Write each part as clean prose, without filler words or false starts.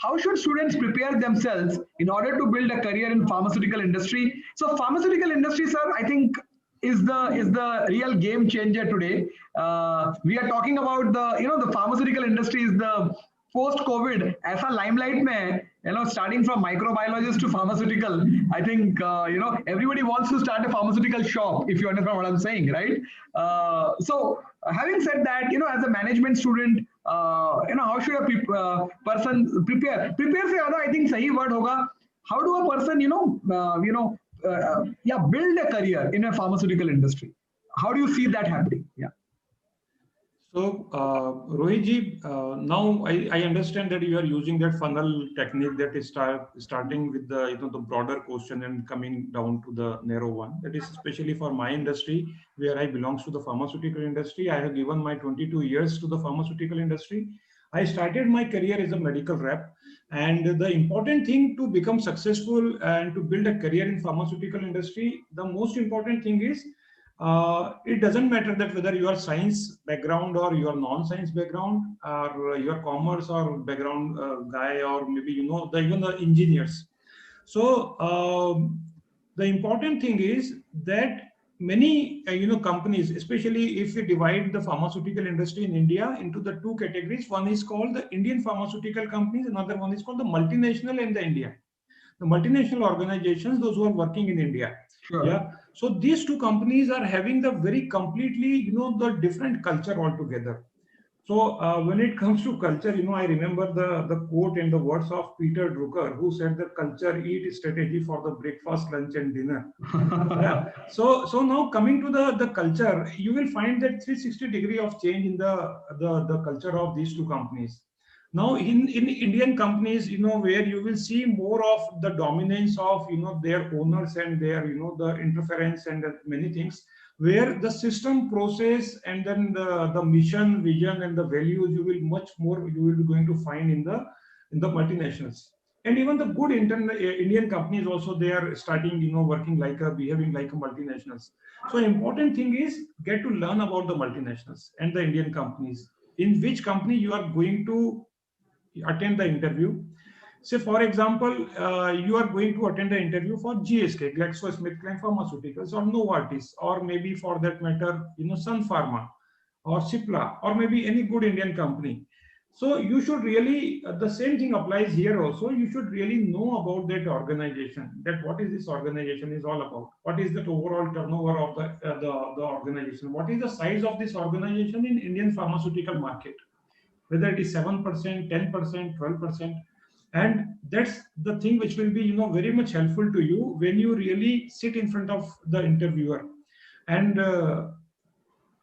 how should students prepare themselves in order to build a career in pharmaceutical industry? So pharmaceutical industry, sir, I think is the real game changer today. We are talking about the pharmaceutical industry is the post COVID ऐसा limelight में starting from microbiologist to pharmaceutical. I think everybody wants to start a pharmaceutical shop, if you understand what I'm saying, right? So having said that, as a management student, how should a person prepare से ज़्यादा I think सही word होगा, how do a person yeah, build a career in a pharmaceutical industry? How do you see that happening? Yeah. So, Rohit ji, now I understand that you are using that funnel technique that is starting with the the broader question and coming down to the narrow one. That is especially for my industry, where I belongs to the pharmaceutical industry. I have given my 22 years to the pharmaceutical industry. I started my career as a medical rep, and the important thing to become successful and to build a career in pharmaceutical industry, the most important thing is it doesn't matter that whether you are science background or you are non-science background or you are commerce or background guy, or maybe even the engineers. So the important thing is that many companies, especially if we divide the pharmaceutical industry in India into the two categories, one is called the Indian pharmaceutical companies, another one is called the multinational and the India. The multinational organizations, those who are working in India. Sure. Yeah. So these two companies are having the very completely, the different culture altogether. So when it comes to culture, I remember the quote and the words of Peter Drucker, who said that culture eat strategy for the breakfast, lunch, and dinner. Yeah. So now coming to the culture, you will find that 360-degree of change in the culture of these two companies. Now in Indian companies, where you will see more of the dominance of their owners and their the interference and many things, where the system process and then the mission, vision, and the values you will be going to find in the multinationals. And even the good Indian companies also, they are starting working behaving like a multinationals. So important thing is get to learn about the multinationals and the Indian companies, in which company you are going to attend the interview. Say for example, you are going to attend the interview for GSK, GlaxoSmithKline Pharmaceuticals, or Novartis, or maybe for that matter, Sun Pharma, or Cipla, or maybe any good Indian company. So you should really, the same thing applies here also. You should really know about that organization, that what is this organization is all about. What is the overall turnover of the organization? What is the size of this organization in Indian pharmaceutical market? Whether it is 7%, 10%, 12%. And that's the thing which will be very much helpful to you when you really sit in front of the interviewer and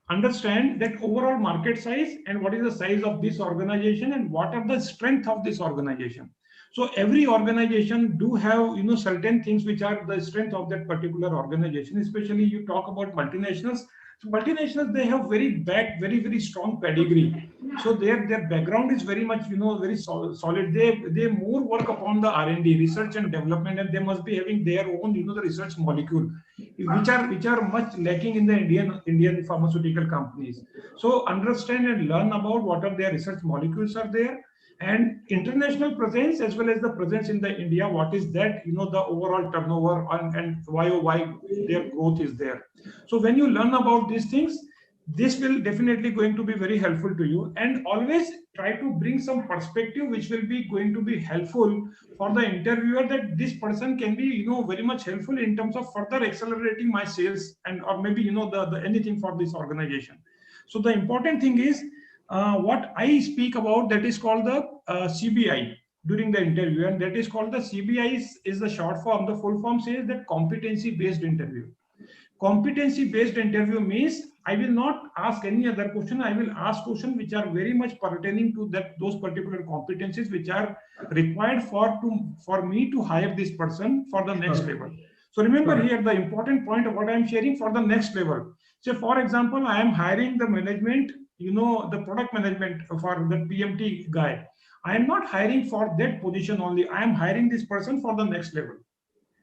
understand that overall market size and what is the size of this organization and what are the strength of this organization. So every organization do have certain things which are the strength of that particular organization. Especially you talk about multinationals. So multinationals, they have very strong pedigree. So their background is very much very solid. They more work upon the R&D, research and development, and they must be having their own the research molecule, which are much lacking in the Indian pharmaceutical companies. So understand and learn about what are their research molecules are there, and international presence as well as the presence in the India. What is that the overall turnover and why their growth is there. So when you learn about these things, this will definitely going to be very helpful to you. And always try to bring some perspective which will be going to be helpful for the interviewer, that this person can be very much helpful in terms of further accelerating my sales, and or maybe the anything for this organization. So the important thing is what I speak about, that is called the CBI during the interview, and that is called the CBI is the short form. The full form says that competency based interview. Competency based interview means I will not ask any other question. I will ask questions which are very much pertaining to those particular competencies which are required for me to hire this person for the next level. So remember here the important point of what I am sharing for the next level. So for example, I am hiring the management, the product management for the PMT guy. I am not hiring for that position only. I am hiring this person for the next level.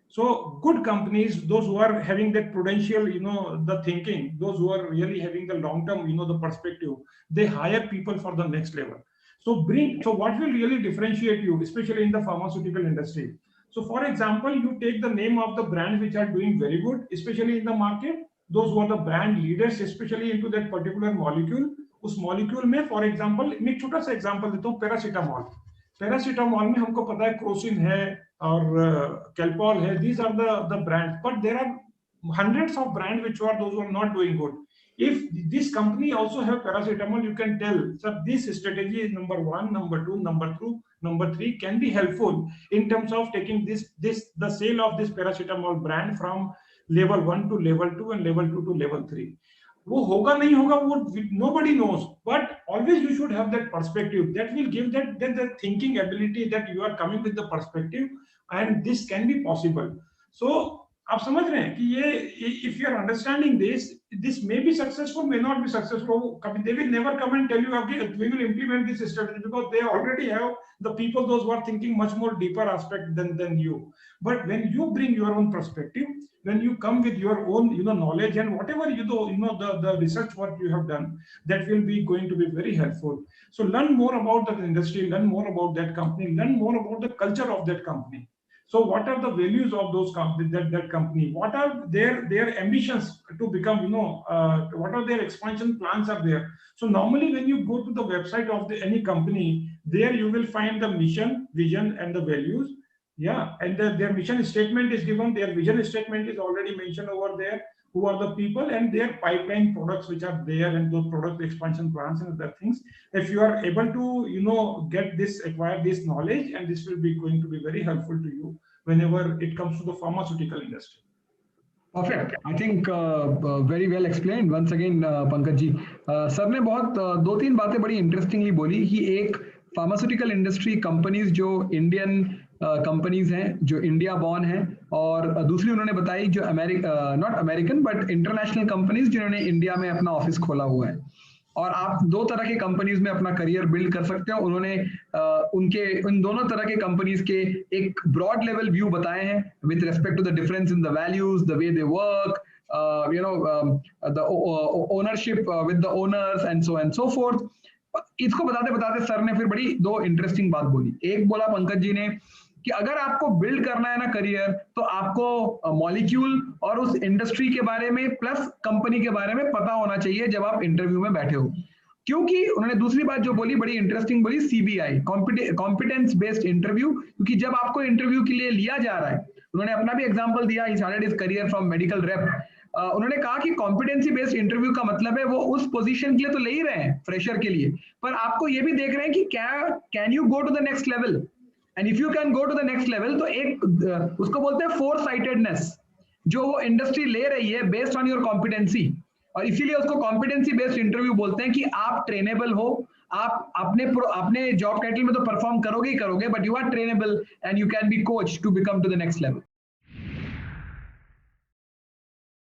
So good companies, those who are having that prudential, the thinking, those who are really having the long term, the perspective, they hire people for the next level. So what will really differentiate you, especially in the pharmaceutical industry? So for example, you take the name of the brands which are doing very good, especially in the market, those who are the brand leaders, especially into that particular molecule. उस molecule में, for example, मैं एक छोटा सा example देता हूँ, paracetamol. Paracetamol में हमको पता है क्रोसिन है और कैल्पॉल है. These are the brands, but there are hundreds of brands which are those who are not doing good. If this company also have paracetamol, you can tell, sir, this strategy is number 1, number 2, number 2, number 3 can be helpful in terms of taking the sale of this paracetamol brand from level 1 to level 2 and level 2 to level 3. वो होगा नहीं होगा वो nobody knows, but always you should have that perspective that will give that thinking ability that you are coming with the perspective and this can be possible. So आप समझ रहे हैं कि ये if you are understanding this may be successful, may not be successful. They will never come and tell you, okay, we will implement this strategy, because they already have the people, those who are thinking much more deeper aspect than you. But when you bring your own perspective, when you come with your own knowledge and whatever the research work you have done, that will be going to be very helpful. So learn more about the industry, learn more about that company, learn more about the culture of that company. So what are the values of those companies, that company? What are their ambitions to become, what are their expansion plans are there? So normally when you go to the website of any company, there you will find the mission, vision, and the values. Yeah, and their mission statement is given, their vision statement is already mentioned over there, who are the people and their pipeline products which are there, and those product expansion plans and other things. If you are able to get this, acquire this knowledge, and this will be going to be very helpful to you whenever it comes to the pharmaceutical industry. Perfect. I think very well explained once again, Pankaj ji. Sir ने बहुत 2-3 बातें बड़ी interestingly बोली कि एक pharmaceutical industry companies जो Indian companies हैं, जो इंडिया बॉर्न हैं, और दूसरी उन्होंने बताई जो not American but international companies जिन्होंने इंडिया में अपना ऑफिस खोला हुआ है, और आप 2 तरह के कंपनीज में अपना करियर बिल्ड कर सकते हो. उन्होंने उन दोनों तरह के कंपनीज के एक ब्रॉड लेवल व्यू बताए हैं with respect to the difference in the values, the way they work, the ownership with the owners and so forth. इसको बताते बताते सर ने फिर बड़ी 2 इंटरेस्टिंग बात बोली. एक बोला पंकज जी ने कि अगर आपको बिल्ड करना है ना करियर, तो आपको मॉलिक्यूल और उस इंडस्ट्री के बारे में प्लस कंपनी के बारे में पता होना चाहिए जब आप इंटरव्यू में बैठे हो. क्योंकि उन्होंने दूसरी बात जो बोली बड़ी इंटरेस्टिंग बोली, CBI, कॉम्पिटेंस बेस्ड इंटरव्यू. क्योंकि जब आपको इंटरव्यू के लिए लिया जा रहा है, उन्होंने अपना भी एग्जांपल दिया, he started his career from medical rape. उन्होंने कहा कि कॉम्पिटेंसी बेस्ड इंटरव्यू का मतलब है वो उस पोजीशन के लिए तो ले ही रहे हैं फ्रेशर के लिए, पर आपको ये भी देख रहे हैं कि can you go to the next level, and if you can go to the next level, तो एक उसको बोलते हैं फोरसाइटेडनेस जो वो इंडस्ट्री ले रही है बेस्ड ऑन योर कॉम्पिटेंसी. और इसीलिए उसको कॉम्पिटेंसी बेस्ड इंटरव्यू बोलते हैं कि आप ट्रेनेबल हो, आप अपने जॉब टाइटल में तो परफॉर्म करोगे ही करोगे, but you are trainable and you can be coach to become to the next level.